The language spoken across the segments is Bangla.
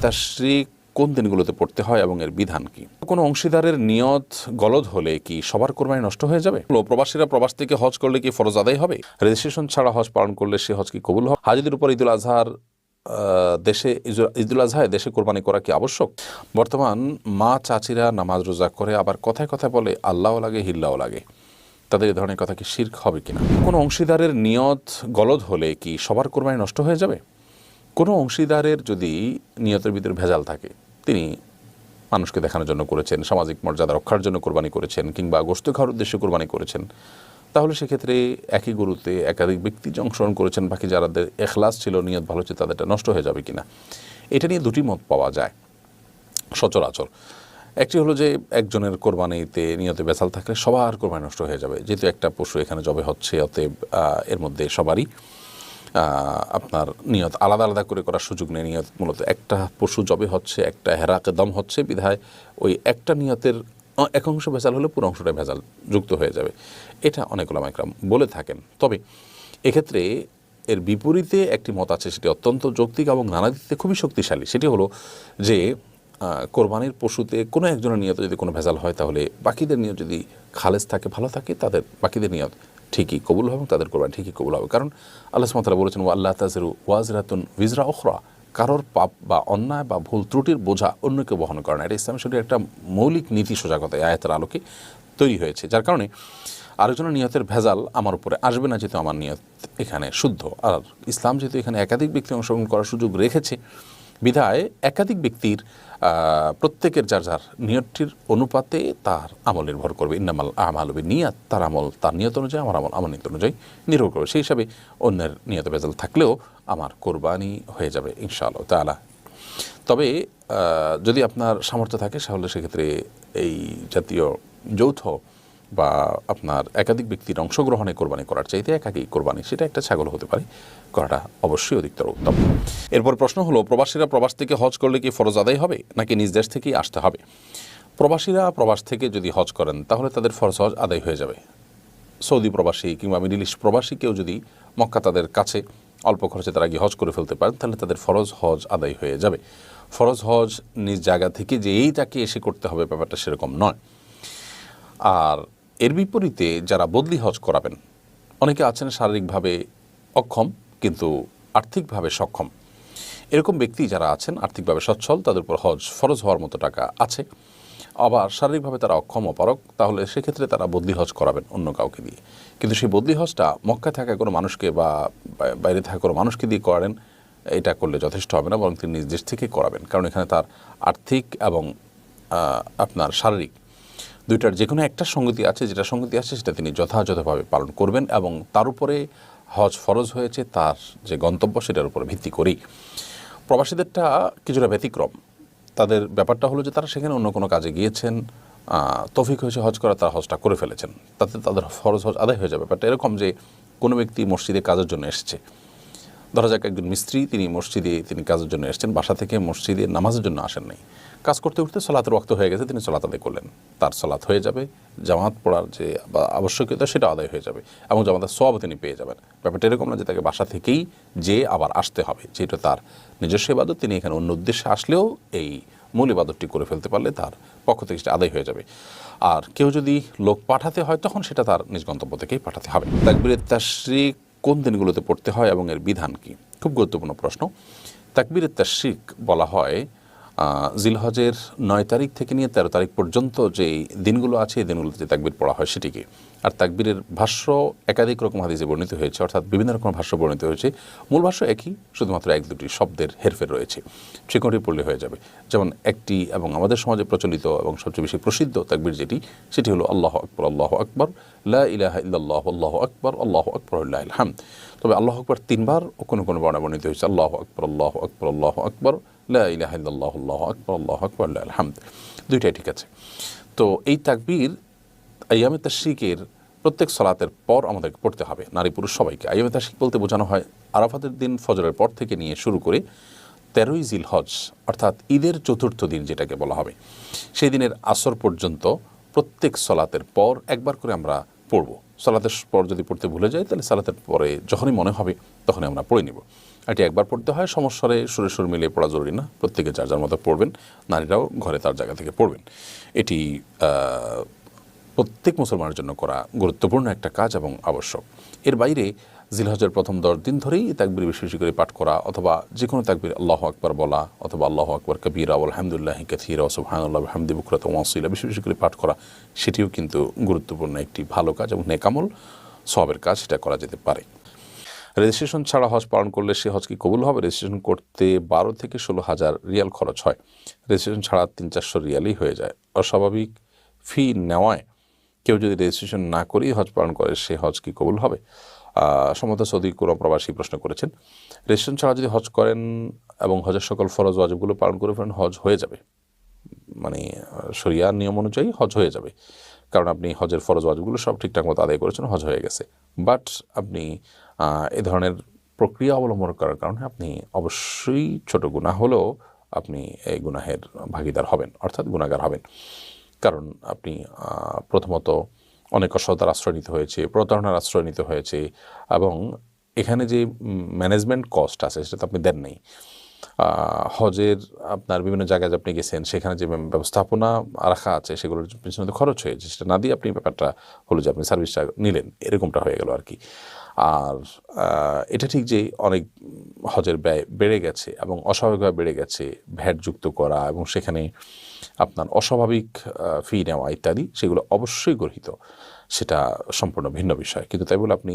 তাশরিক কোন দিনগুলোতে পড়তে হয় এবং এর বিধান কি? কোনো অংশীদারের নিয়ত গলদ হলে কি সবার কোরবানি নষ্ট হয়ে যাবে? প্রবাসীরা প্রবাস থেকে হজ করলে কি ফরজ আদায় হবে? রেজিস্ট্রেশন ছাড়া হজ পালন করলে সে হজ কি কবুল হবে? হাজিদের উপর ঈদুল আজহার দেশে ঈদুল আজহায় দেশে কোরবানি করা কি আবশ্যক? বর্তমান মা চাচিরা নামাজ রোজা করে আবার কথায় কথায় বলে আল্লাহও লাগে হিল্লাও লাগে, তাদের এই ধরনের কথা কি শিরক হবে কিনা? কোনো অংশীদারের নিয়ত গলদ হলে কি সবার কোরবানি নষ্ট হয়ে যাবে? কোনো অংশীদারের যদি নিয়তের ভিতরে ভেজাল থাকে, তিনি মানুষকে দেখানোর জন্য করেছেন, সামাজিক মর্যাদা রক্ষার জন্য কোরবানি করেছেন, কিংবা গোশত খাওয়ার উদ্দেশ্যে কোরবানি করেছেন, তাহলে সেক্ষেত্রে একই গরুতে একাধিক ব্যক্তি অংশগ্রহণ করেছেন, বাকি যাদের এখলাস ছিল, নিয়ত ভালো ছিল, তাদেরটা নষ্ট হয়ে যাবে কিনা, এটা নিয়ে দুটি মত পাওয়া যায় সচরাচর। একটি হলো যে একজনের কোরবানিতে নিয়তে ভেজাল থাকলে সবার কোরবানি নষ্ট হয়ে যাবে, যেহেতু একটা পশু এখানে জবে হচ্ছে, অতএব এর মধ্যে সবারই আপনার নিয়ত আলাদা আলাদা করে করার সুযোগ নেই। নিয়ত মূলত একটা পশু জবে হচ্ছে, একটা হেরাকে দম হচ্ছে, বিধায় ওই একটা নিয়তের এক অংশ ভেজাল হলে পুরো অংশটা ভেজাল যুক্ত হয়ে যাবে, এটা অনেক ওলামা ইকরাম বলে থাকেন। তবে এক্ষেত্রে এর বিপরীতে একটি মত আছে, সেটি অত্যন্ত যৌক্তিক এবং নানা দিক থেকে খুবই শক্তিশালী। সেটি হলো যে কোরবানির পশুতে কোনো একজনের নিয়ত যদি কোনো ভেজাল হয়, তাহলে বাকিদের নিয়ত যদি খালেজ থাকে, ভালো থাকে, তাদের বাকিদের নিয়ত ঠিকই কবুল হবে, তাদের কোরবানি ঠিকই কবুল হবে। কারণ আল্লাহ সুবহানাহু ওয়া তাআলা বলেছেন ওয়াল্লা তাযিরু ওয়াজিরাতুন উযরা উখরা, কারোর পাপ বা অন্যায় বা ভুল ত্রুটির বোঝা অন্যকে বহন করে না। এটা ইসলামের শরীরে একটা মৌলিক নীতি সজাগতা আয়াতের আলোকে তৈরি হয়েছে, যার কারণে আরেকজনের নিয়তের ভেজাল আমার উপরে আসবে না, যেহেতু আমার নিয়ত এখানে শুদ্ধ। আর ইসলাম যেহেতু এখানে একাধিক ব্যক্তি অংশগ্রহণ করার সুযোগ রেখেছে, বিধায় একাধিক ব্যক্তির প্রত্যেকের যার যার নিয়তটির অনুপাতে তার আমল নির্ভর করবে। ইন্নামাল আমালু বিন্নিয়াত, তার আমল তার নিয়ত অনুযায়ী, আমার আমল আমার নিয়ত অনুযায়ী নির্ভর করবে। সেই হিসাবে অন্যের নিয়ত ভেজাল থাকলেও আমার কোরবানি হয়ে যাবে ইনশাআল্লাহ তাআলা। তবে যদি আপনার সামর্থ্য থাকে, তাহলে সেক্ষেত্রে এই জাতীয় যৌথ বা আপনার একাধিক ব্যক্তির অংশগ্রহণে কোরবানি করার চাইতে একাকী কোরবানি, সেটা একটা ছাগল হতে পারে, করাটা অবশ্যই অধিকতর উত্তম। এরপর প্রশ্ন হলো, প্রবাসীরা প্রবাস থেকে হজ করলে কি ফরজ আদায় হবে নাকি নিজ দেশ থেকেই আসতে হবে? প্রবাসীরা প্রবাস থেকে যদি হজ করেন, তাহলে তাদের ফরজ হজ আদায় হয়ে যাবে। সৌদি প্রবাসী কিংবা মিডল ইস্ট প্রবাসী কেউ যদি মক্কা তাদের কাছে অল্প খরচে তারা গিয়ে হজ করে ফেলতে পারেন, তাহলে তাদের ফরজ হজ আদায় হয়ে যাবে। ফরজ হজ নিজ জায়গা থেকে যেই তাকে এসে করতে হবে, ব্যাপারটা সেরকম নয়। আর এর বিপরীতে যারা বদলি হজ করাবেন, অনেকে আছেন শারীরিকভাবে অক্ষম কিন্তু আর্থিকভাবে সক্ষম, এরকম ব্যক্তি যারা আছেন আর্থিকভাবে সচ্ছল, তাদের উপর হজ ফরজ হওয়ার মতো টাকা আছে, আবার শারীরিকভাবে তারা অক্ষম অপারক, তাহলে সেক্ষেত্রে তারা বদলি হজ করাবেন অন্য কাউকে দিয়ে। কিন্তু সেই বদলি হজটা মক্কায় থাকা কোনো মানুষকে বা বাইরে থাকা কোনো মানুষকে দিয়ে করাবেন, এটা করলে যথেষ্ট হবে না, বরং তিনি নিজ দেশ থেকে করাবেন। কারণ এখানে তার আর্থিক এবং আপনার শারীরিক দুইটার যে কোনো একটা সঙ্গতি আছে, যেটা সঙ্গতি আছে সেটা তিনি যথাযথভাবে পালন করবেন, এবং তার উপরে হজ ফরজ হয়েছে তার যে গন্তব্য সেটার উপরে ভিত্তি করেই। প্রবাসীদেরটা কিছুটা ব্যতিক্রম। তাদের ব্যাপারটা হলো যে তারা সেখানে অন্য কোনো কাজে গিয়েছেন, তৌফিক হয়েছে হজ করা, তারা হজটা করে ফেলেছেন, তাতে তাদের ফরজ হজ আদায় হয়ে যাবে। ব্যাপারটা এরকম যে কোনো ব্যক্তি মসজিদে কাজের জন্য এসেছে, ধরা যাক একজন মিস্ত্রি, তিনি মসজিদে তিনি কাজের জন্য এসেছেন, বাসা থেকে মসজিদে নামাজের জন্য আসেন নাই, কাজ করতে করতে সলাতের ওয়াক্ত হয়ে গেছে, তিনি সলাত আদায় করলেন, তার সলাত হয়ে যাবে, জামাত পড়ার যে আবশ্যকীয়তা সেটা আদায় হয়ে যাবে, এবং জামাতের সওয়াব তিনি পেয়ে যাবেন। ব্যাপারটা এরকম না যে তাকে বাসা থেকেই যে আবার আসতে হবে, যেটা তার নিজস্ব ইবাদত, তিনি এখানে অন্য উদ্দেশ্যে আসলেও এই মূল ইবাদতটি করে ফেলতে পারলে তার পক্ষ থেকে সেটা আদায় হয়ে যাবে। আর কেউ যদি লোক পাঠাতে হয়, তখন সেটা তার নিজ গন্তব্য থেকেই পাঠাতে হবে। তাকবীরের তাশরিক কোন দিনগুলোতে পড়তে হয় এবং এর বিধান কি? খুব গুরুত্বপূর্ণ প্রশ্ন। তাকবীরের তাশরিক বলা হয় জিলহজের 9 তারিখ থেকে নিয়ে 13 তারিখ পর্যন্ত যে দিনগুলো আছে, এই দিনগুলোতে যে তাকবীর পড়া হয় সেটিকে। আর তাকবীরের ভাষ্য একাধিক রকম হাদিসে বর্ণিত হয়েছে, অর্থাৎ বিভিন্ন রকম ভাষ্য বর্ণিত হয়েছে। মূল ভাষ্য একই, শুধুমাত্র 1-2টি শব্দের হেরফের রয়েছে, সে কোনটি পড়লে হয়ে যাবে। যেমন একটি এবং আমাদের সমাজে প্রচলিত এবং সবচেয়ে বেশি প্রসিদ্ধ তাকবীর যেটি, সেটি হলো আল্লাহু আকবার, আল্লাহু আকবার, লা ইলাহা ইল্লাল্লাহু, আল্লাহু আকবার, আল্লাহু আকবার, লিল্লাহিল হামদ। তবে আল্লাহু আকবার 3 বার ও কোনো কোনো বর্ণনা বর্ণিত হয়েছে আল্লাহু আকবার, আল্লাহু আকবার, আল্লাহু আকবার, লা ইলাহা ইল্লাল্লাহু, আল্লাহু আকবার, আল্লাহু আকবার, লিল্লাহিল হামদ। দুইটাই ঠিক আছে। তো এই তাকবীর আইয়ামে তাশরিকের প্রত্যেক সলাতের পর আমাদেরকে পড়তে হবে, নারী পুরুষ সবাইকে। আইয়ামে তাশরিক বলতে বোঝানো হয় আরাফাতের দিন ফজরের পর থেকে নিয়ে শুরু করে 13ই জিলহজ অর্থাৎ ঈদের চতুর্থ দিন যেটাকে বলা হবে, সেই দিনের আসর পর্যন্ত প্রত্যেক সলাতের পর একবার করে আমরা পড়ব। সালাতের পর যদি পড়তে ভুলে যাই, তাহলে সালাতের পরে যখনই মনে হবে তখনই আমরা পড়ে নিব। এটি একবার পড়তে হয়, সমস্যারে সুরে সুর মিলিয়ে পড়া জরুরি না, প্রত্যেকে যার যার মতো পড়বেন, নারীরাও ঘরে তার জায়গা থেকে পড়বেন। এটি প্রত্যেক মুসলমানের জন্য করা গুরুত্বপূর্ণ একটা কাজ এবং আবশ্যক। এর বাইরে জিলহজের প্রথম 10 দিন ধরেই তাকবীর বেশি বেশি করে পাঠ করা, অথবা যে কোনো তাকবীর আল্লাহু আকবার বলা, অথবা আল্লাহু আকবার কবীরা আলহামদুলিল্লাহি কাসীরা ওয়া সুবহানাল্লাহি ওয়া বিহামদিহি বুকরাতান ওয়া আসীলা বেশি বেশি করে পাঠ করা, সেটিও কিন্তু গুরুত্বপূর্ণ একটি ভালো কাজ এবং নেক আমল, সওয়াবের কাজ, সেটা করা যেতে পারে। রেজিস্ট্রেশন ছাড়া হজ পালন করলে সে হজ কি কবুল হবে? রেজিস্ট্রেশন করতে 12 থেকে 16,000 রিয়াল খরচ হয়। রেজিস্ট্রেশন ছাড়া 300-400 রিয়ালই হয়ে যায়। অস্বাভাবিক ফি নেওয়ায় কেউ যদি রেজিস্ট্রেশন না করেই হজ পালন করে, সে হজ কি কবুল হবে? সম্ভবত সৌদি কোনো প্রবাসী প্রশ্ন করেছেন। রেজিস্ট্রেশন ছাড়া যদি হজ করেন এবং হজের সকল ফরজ ওয়াজিবগুলো পালন করে ফেলেন, হজ হয়ে যাবে, মানে শরিয়ার নিয়ম অনুযায়ী হজ হয়ে যাবে, কারণ আপনি হজের ফরজ ওয়াজিবগুলো সব ঠিকঠাক মতো আদায় করেছেন, হজ হয়ে গেছে। বাট আপনি এ ধরনের প্রক্রিয়া অবলম্বন করার কারণে আপনি অবশ্যই ছোট গুনাহ হলেও আপনি এই গুনাহের ভাগীদার হবেন, অর্থাৎ গুনাহগার হবেন। কারণ আপনি প্রথমত অনেক অসততার আশ্রয় নিতে হয়েছে, প্রতারণার আশ্রয় নিতে হয়েছে, এবং এখানে যে ম্যানেজমেন্ট কস্ট আছে সেটা তো আপনি দেন নাই। হজের আপনার বিভিন্ন জায়গায় আপনি গেছেন, সেখানে যে ব্যবস্থাপনা রাখা আছে সেগুলোর পিছনে তো খরচ হয়েছে, সেটা না দিয়ে আপনি ব্যাপারটা হলো যে আপনি সার্ভিসটা নিলেন, এরকমটা হয়ে গেল আর কি। আর এটা ঠিক যে অনেক হজের ব্যয় বেড়ে গেছে এবং অস্বাভাবিকভাবে বেড়ে গেছে, ভ্যাট যুক্ত করা এবং সেখানে আপনার অস্বাভাবিক ফি নেওয়া ইত্যাদি, সেগুলো অবশ্যই গর্হিত, সেটা সম্পূর্ণ ভিন্ন বিষয়। কিন্তু তাই বলে আপনি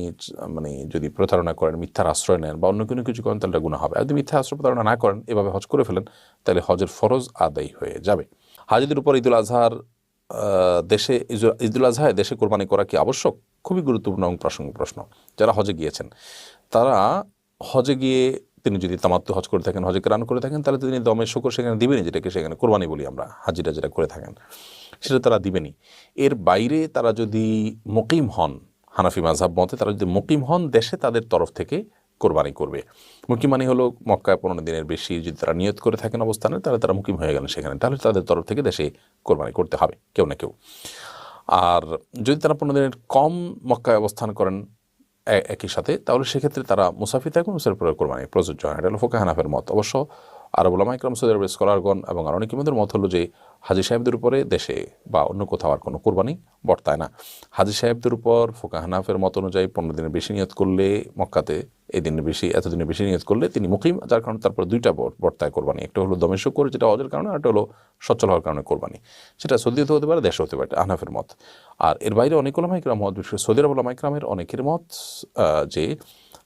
মানে যদি প্রতারণা করেন, মিথ্যার আশ্রয় নেন বা অন্য কোনো কিছু করেন, তাহলে গুনাহ হবে। আর যদি মিথ্যা আশ্রয় প্রতারণা না করেন, এভাবে হজ করে ফেলেন, তাহলে হজের ফরজ আদায় হয়ে যাবে। হাজিদের উপর ঈদুল আজহার ঈদুল আজহায় দেশে কোরবানি করা কি আবশ্যক? খুবই গুরুত্বপূর্ণ এবং প্রাসঙ্গিক প্রশ্ন। যারা হজে গিয়েছেন, তারা হজে গিয়ে তিনি যদি তামাত্তু হজ করে থাকেন, হজে কেরান করে থাকেন, তাহলে তিনি দমে শুকর সেখানে দিবেনই, যেটাকে সেখানে কোরবানি বলি আমরা, হাজিরা যেটা করে থাকেন সেটা তারা দিবেনই। এর বাইরে তারা যদি মুকিম হন, হানাফি মাযহাব মতে তারা যদি মুকিম হন, দেশে তাদের তরফ থেকে কোরবানি করবে। মুকিম মানে হলো মক্কায় 15 দিনের বেশি যদি তারা নিয়ত করে থাকেন অবস্থানে, তাহলে তারা মুকিম হয়ে গেলেন সেখানে, তাহলে তাদের তরফ থেকে দেশে কোরবানি করতে হবে কেউ না কেউ। আর যদি তারা 15 দিনের কম মক্কায় অবস্থান করেন একই সাথে, তাহলে সেক্ষেত্রে তারা মুসাফির থাকবেন, মুসাফির কোরবানি প্রযোজ্য হয়। এটা হলো ফুকাহা হানাফের মত। অবশ্য আরব উলামা ইকরাম, সৌদি আরবের স্কলারগণ এবং আর অনেকের মত হলো যে হাজী সাহেবদের উপরে দেশে বা অন্য কোথাও আর কোনো কোরবানি বর্তায় না। হাজী সাহেবদের উপর ফুকাহা হানাফের মত অনুযায়ী 15 দিনের বেশি নিয়ত করলে, মক্কাতে এই দিনের বেশি, এতদিনের বেশি নিয়ত করলে তিনি মুকিম, যার কারণে তারপর দুইটা বর্তায় কোরবানি। একটা হলো দমে শুকর, যেটা হজের কারণে, আর একটা হলো সচ্ছল হওয়ার কারণে কোরবানি। সেটা সৌদিতে হতে পারে, দেশে হতে পারে, হানাফের মত। আর এর বাইরে অনেক উলামা ইকরাম মত, বিশেষ সৌদি আরব উলামা ইকরামের অনেকের মত যে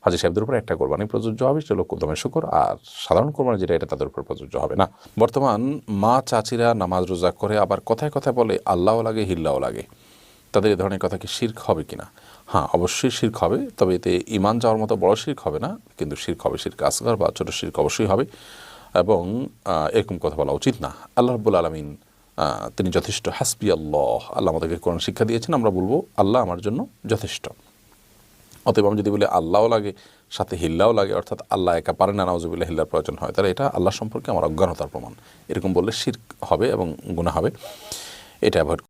হাজী সাহেবদের উপর একটা কোরবানি প্রযোজ্য হবে, সেটা হলো দমে শুকর, আর সাধারণ কোরবানি যেটা, এটা তাদের উপর প্রযোজ্য হবে না। বর্তমান মা চাচিরা নামাজ রোজা করে আবার কথায় কথায় বলে আল্লাহও লাগে হিল্লাও লাগে, তাদের এ ধরনের কথা কি শিরক হবে কিনা? হ্যাঁ, অবশ্যই শিরক হবে, তবে এতে ঈমান যাওয়ার মতো বড় শিরক হবে না, কিন্তু শিরক হবে, শিরক আসগর বা ছোট শিরক অবশ্যই হবে, এবং এরকম কথা বলা উচিত না। আল্লাহ রাব্বুল আলামিন তিনি যথেষ্ট, হাসবি আল্লাহ, আল্লাহ আমাদেরকে কোরআন শিক্ষা দিয়েছেন, আমরা বলবো আল্লাহ আমার জন্য যথেষ্ট। অতএব আমি যদি বলি আল্লাহও লাগে সাথে হিল্লাও লাগে, অর্থাৎ আল্লাহ একা পারে না, নাউজুবিল্লাহ, হিল্লার প্রয়োজন হয়, তাহলে এটা আল্লাহ সম্পর্কে আমার অজ্ঞানতার প্রমাণ, এরকম বললে শিরক হবে এবং গুনাহ হবে। এটা অ্যাভয়েড